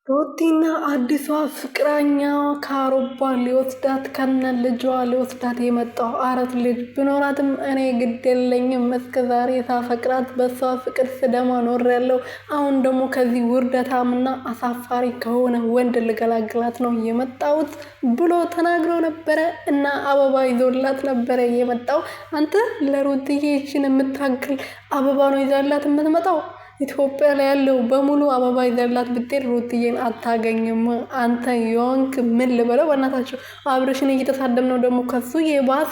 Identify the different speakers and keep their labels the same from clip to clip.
Speaker 1: ሩቲና አዲሷ ፍቅረኛዋ ከአውሮፓ ሊወስዳት ከነ ልጇ ሊወስዳት የመጣው አራት ልጅ ብኖራትም እኔ ግድ የለኝም። እስከ ዛሬ ሳፈቅራት በሷ ፍቅር ስደማ ኖሬያለሁ። አሁን ደግሞ ከዚህ ውርደታምና አሳፋሪ ከሆነ ወንድ ልገላግላት ነው የመጣሁት ብሎ ተናግሮ ነበረ እና አበባ ይዞላት ነበረ የመጣው። አንተ ለሩትዬ ይችን የምታክል አበባ ነው ይዛላት የምትመጣው? ኢትዮጵያ ላይ ያለው በሙሉ አበባ ይዘላት ብትሄድ ሩትዬን አታገኝም። አንተ የሆንክ ምን ልበለው በእናታችሁ። አብርሽን እየተሳደብ ነው ደግሞ ከሱ የባሰ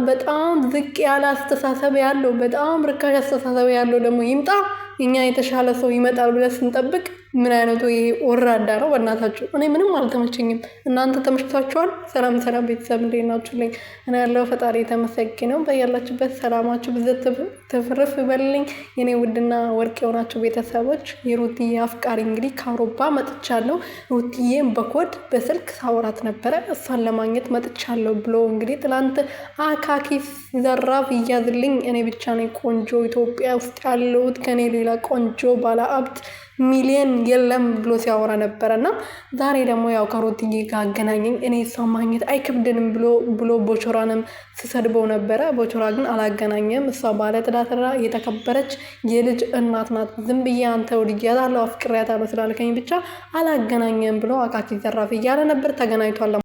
Speaker 1: በጣም ዝቅ ያለ አስተሳሰብ ያለው በጣም ርካሽ አስተሳሰብ ያለው ደግሞ ይምጣ። እኛ የተሻለ ሰው ይመጣል ብለን ስንጠብቅ ምን አይነቱ ይሄ ወራዳ ነው በእናታችሁ። እኔ ምንም አልተመቸኝም። እናንተ ተመችቷችኋል? ሰላም ሰላም ቤተሰብ እንዴት ናችሁልኝ? እኔ ያለው ፈጣሪ የተመሰገነው። በያላችሁበት ሰላማችሁ ብዘት ትፍርፍ ይበልልኝ የኔ ውድና ወርቅ የሆናችሁ ቤተሰቦች። የሩትዬ አፍቃሪ እንግዲህ ከአውሮፓ መጥቻለሁ። ሩትዬን በኮድ በስልክ ሳወራት ነበረ እሷን ለማግኘት መጥቻለሁ ብሎ እንግዲህ ትላንት አካኪ ዘራፍ እያዝልኝ እኔ ብቻ ነኝ ቆንጆ ኢትዮጵያ ውስጥ ያለሁት ከኔ ሌላ ቆንጆ ባለ ሀብት ሚሊየን የለም ብሎ ሲያወራ ነበረ እና ዛሬ ደግሞ ያው ከሩትዬ ጋር አገናኘኝ። እኔ እሷን ማግኘት አይከብድንም ብሎ ቦቾራንም ስሰድበው ነበረ። ቦቾራ ግን አላገናኘም። እሷ ባለትዳር የተከበረች የልጅ እናት ናት። ዝም ብዬ አንተ ወድጃታለሁ አፍቅሬያታለሁ ስላልከኝ ብቻ አላገናኘም ብሎ አካኪ ዘራፍ እያለ ነበር። ተገናኝቷል።